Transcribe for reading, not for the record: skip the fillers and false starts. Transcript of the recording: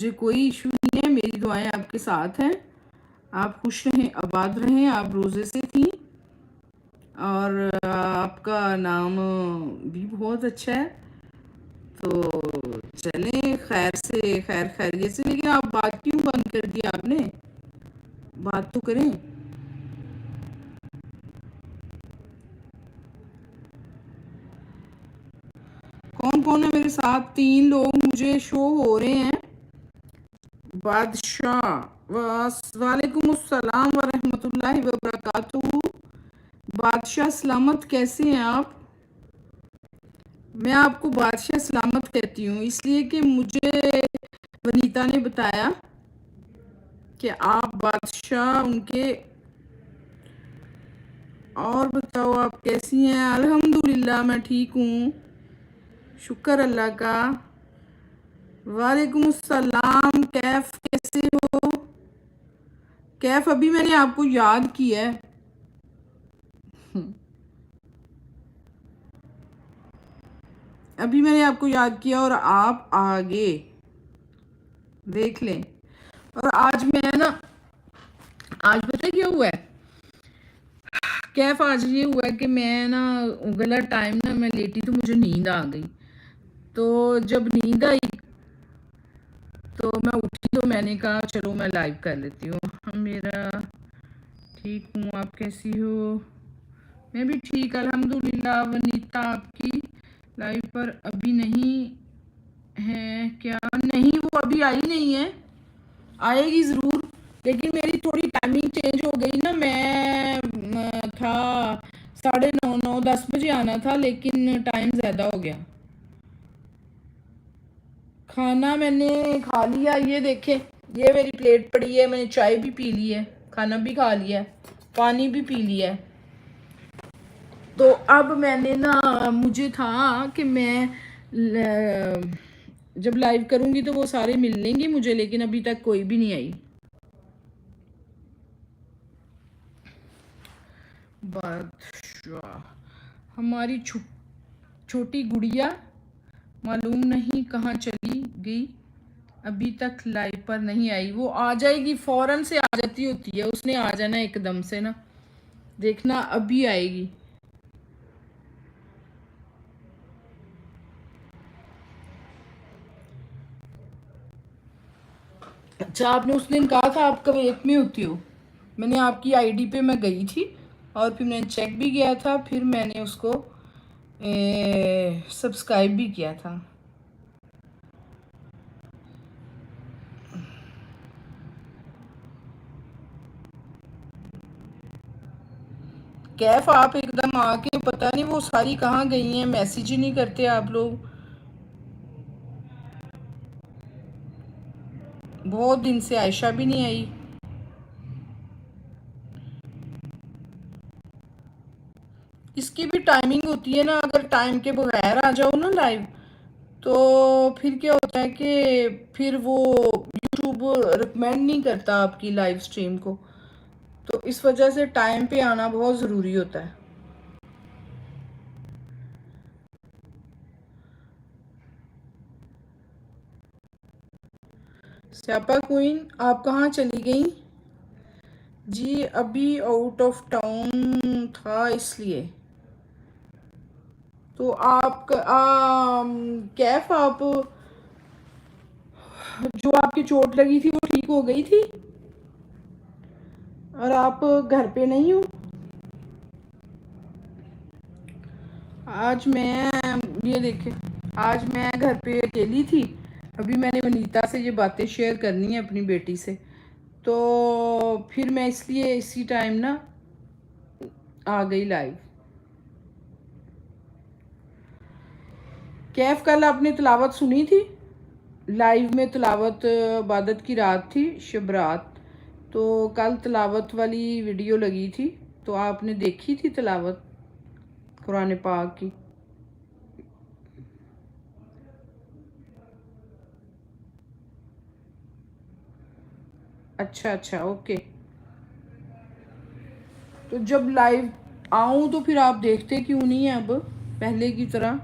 मुझे कोई इशू नहीं है, मेरी दुआएं आपके साथ हैं। आप खुश रहें, आबाद रहें। आप रोज़े से थी और आपका नाम भी बहुत अच्छा है, तो चलें खैर से, खैर खैरियत से। लेकिन आप बात क्यों बंद कर दी आपने? बात तो करें। कौन कौन है मेरे साथ? 3 लोग मुझे शो हो रहे हैं। बादशाह, वालेकुम अस्सलाम वरहमतुल्लाहि वबरकातुहू। बादशाह सलामत, कैसे हैं आप? मैं आपको बादशाह सलामत कहती हूँ इसलिए कि मुझे वनीता ने बताया कि आप बादशाह उनके। और बताओ आप कैसी हैं? अल्हम्दुलिल्लाह मैं ठीक हूँ, शुक्र अल्लाह का। वालेकुम अस्सलाम, कैफ कैसे हो? कैफ अभी मैंने आपको याद किया है। अभी मैंने आपको याद किया और आप आगे देख लें। और आज मैं ना, आज पता है क्या हुआ है कैफ? आज ये हुआ है कि मैं ना गलत टाइम ना मैं लेटी तो मुझे नींद आ गई। तो जब नींद आई तो मैं उठी तो मैंने कहा चलो मैं लाइव कर लेती हूँ। मेरा ठीक हूँ, आप कैसी हो? मैं भी ठीक अल्हम्दुलिल्लाह। वनीता आपकी लाइव पर अभी नहीं है क्या? नहीं, वो अभी आई नहीं है, आएगी ज़रूर। लेकिन मेरी थोड़ी टाइमिंग चेंज हो गई ना। मैं था 9:30 9 10 बजे आना था, लेकिन टाइम ज़्यादा हो गया। खाना मैंने खा लिया, ये देखें, ये मेरी प्लेट पड़ी है। मैंने चाय भी पी ली है, खाना भी खा लिया है, पानी भी पी लिया है। तो अब मैंने ना, मुझे था कि मैं जब लाइव करूँगी तो वो सारे मिल लेंगे मुझे, लेकिन अभी तक कोई भी नहीं आई। बादशाह, हमारी छोटी गुड़िया मालूम नहीं कहाँ चली गई, अभी तक लाइव पर नहीं आई। वो आ जाएगी, फौरन से आ जाती होती है, उसने आ जाना एकदम से ना, देखना अभी आएगी। अच्छा, आपने उस दिन कहा था आप कुवैत में होती हो। मैंने आपकी आईडी पे मैं गई थी और फिर मैंने चेक भी किया था, फिर मैंने उसको सब्सक्राइब भी किया था। कैफ आप एकदम आके पता नहीं वो सारी कहाँ गई हैं, मैसेज ही नहीं करते आप लोग। बहुत दिन से आयशा भी नहीं आई। इसकी भी टाइमिंग होती है ना, अगर टाइम के बगैर आ जाओ ना लाइव तो फिर क्या होता है कि फिर वो यूट्यूब रिकमेंड नहीं करता आपकी लाइव स्ट्रीम को। तो इस वजह से टाइम पे आना बहुत ज़रूरी होता है। स्यापा क्वीन, आप कहाँ चली गई? जी अभी आउट ऑफ टाउन था इसलिए। तो आप कैफ, आप जो आपकी चोट लगी थी वो ठीक हो गई थी और आप घर पे नहीं हो? आज मैं, ये देखे, आज मैं घर पे अकेली थी। अभी मैंने वनीता से ये बातें शेयर करनी है अपनी बेटी से, तो फिर मैं इसलिए इसी टाइम ना आ गई लाइव। कैफ, कल आपने तिलावत सुनी थी? लाइव में तिलावत, इबादत की रात थी, शब रात। तो कल तिलावत वाली वीडियो लगी थी, तो आपने देखी थी तिलावत कुरान पाक की? अच्छा अच्छा, ओके। तो जब लाइव आऊँ तो फिर आप देखते क्यों नहीं हैं अब पहले की तरह?